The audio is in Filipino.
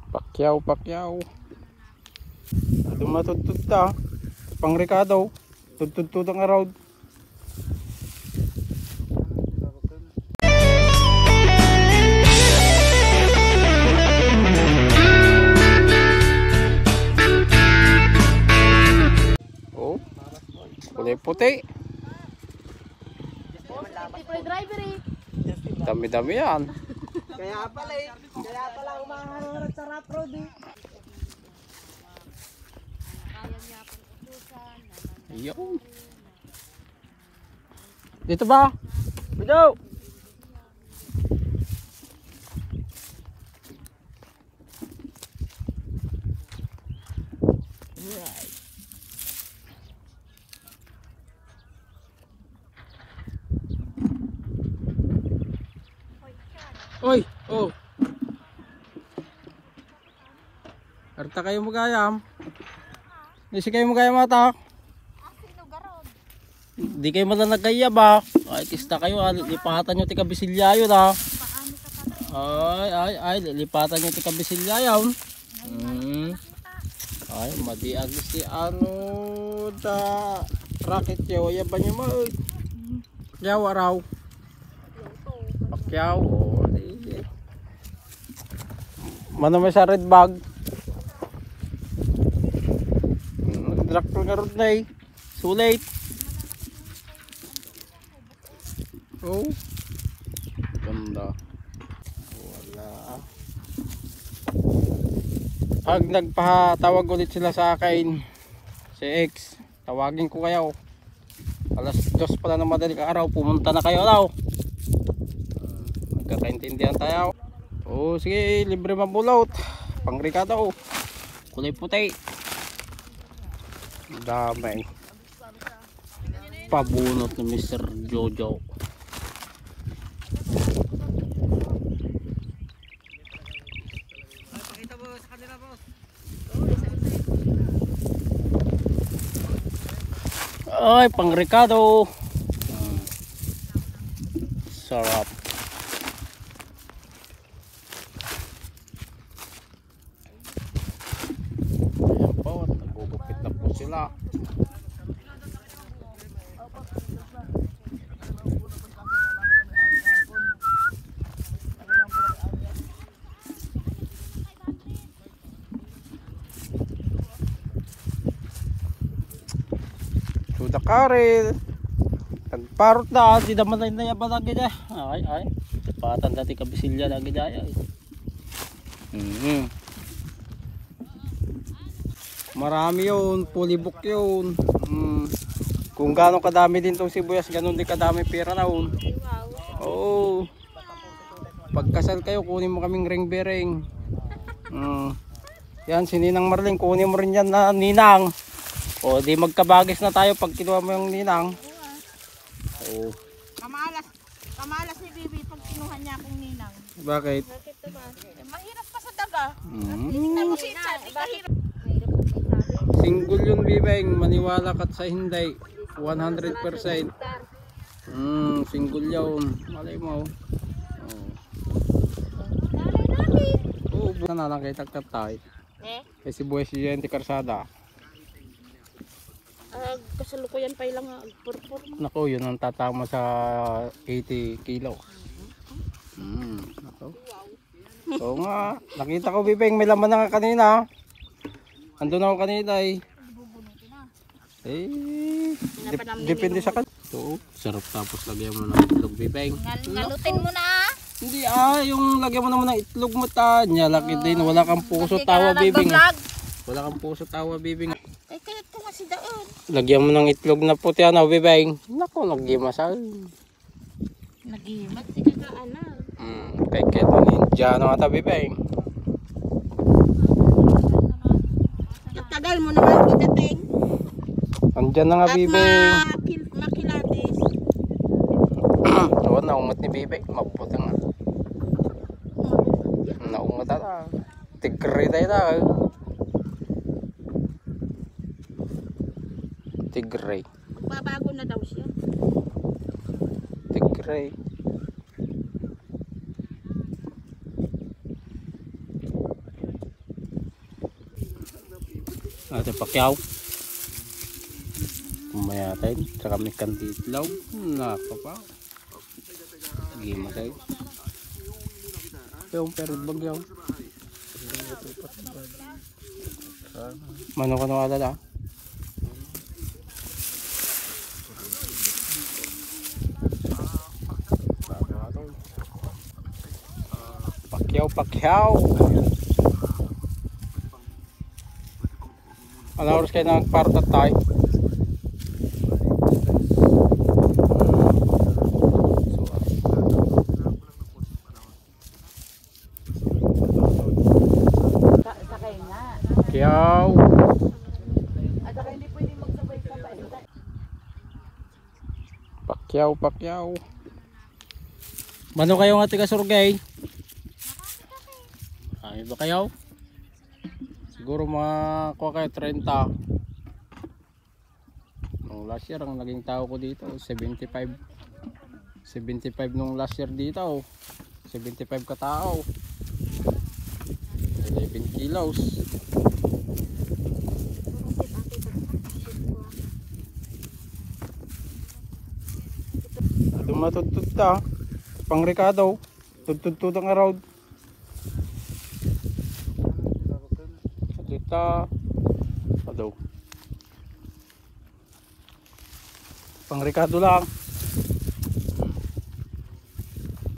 Pakyaw, pakyaw. Dumatudtod ta. Pang Ricardo. Tudtud ang araw. Oh. Kulay puti. Dami-dami yan. Kaya pala umaharap sa rough road eh. Ayun. Dito ba? Dito. Right. Oy, oh. Arta kayo magayam. Nisi kayo magayam ata. Di kayo malalagaya ba? Ay, kista kayo. Lipatan nyo tika bisilya yun ha. Ay, lipatan nyo tika bisilya yun. Ay, madiagis di ano da racket yaw. Yaban nyo mo. Yaw araw. Pakyaw. Mano may sa red bag. Draktor nga road na eh. Sulit. Oh. Ganda. Wala. Pag nagpatawag ulit sila sa akin, si X, tawagin ko kayo. Alas 2 pala ng madaling araw, pumunta na kayo daw. Magkakaintindihan tayo. Oh, sige, libre mabulot. Pang Ricardo. Kulay puti. Dami. Pabunot ni Mr. Jojo. Pakita mo sa kanila, boss. Ay, pang Ricardo. Sarap. Ayan po, nagugupit na po sila. Sudah karil. Nagparot na, di naman na nayaban lagi dyan. Ay. Patan dati kabisilya lagi dyan. Marami yun, pulibok yun. Kung gano'ng kadami din itong sibuyas, gano'n din kadami pera na yun. Oo. Pagkasal kayo, kunin mo kaming ring-bering. Yan, si Ninang Marling, kunin mo rin yan na Ninang. O di magkabagis na tayo pag kinuha mo yung Ninang. Oo. Kamalas ni Bibi pag kinuha niya akong Ninang. Bakit? Bakit ba? Mahirap pa sa daga. Tingnan mo si Chat, mahirap. Single yun, Bibeng, maniwala ka sa hindi. 100%. Single yun. Malay mo. Oo, buwan na lang kay tagtatay. Kasi buhay si Gente Karsada. Kasalukuyan pa ilang purpur. Nako, yun ang tatama sa 80 kilo. Nako. Oo nga, nakita ko, Bibeng, may laman na nga kanina. Andun ako kanina eh. Depende sa kanila. So, sarap tapos lagyan mo ng itlog, Bibeng. Ngalutin mo na. Hindi yung lagyan mo naman ng itlog mo ta. Laki din, wala kang puso tawa, Bibeng. Wala kang puso tawa, Bibeng. Ay, kaya ito nga si Daon. Lagyan mo ng itlog na puti, ano, Bibeng. Naku, naggimasal. Nagimat, sige ka, anak. Kay Keto Ninja, ano nga ta, Bibeng. Tagal mo naman pagdating. Andyan na nga, Bibeng. Makilatis. Oo, naungat ni Bibeng. Mabuti nga. Naungat na. Tigre tayo na. Tigre. Magbabago na daw siya. Tigre. Ate Pacquiao. Pumayatin. Saka may kanditlaw. Nakapa. Gima tayo. Yung pero bagyaw. Mano ka na agad ah. Pacquiao. Ano oras kayo nagparutat tayo? Sakay nga. Pacquiao. At saka hindi pwedeng magsabay-sabay. Pacquiao. Mano kayo nga tiga Surgay? Ay ba kayo? Siguro mga kuha kayo 30. Nung last year ang naging tao ko dito 75 nung last year dito 75 katao 11 kilos. Dumatutod ta pang Ricardo tutud ang araw kita pang Ricardo lang.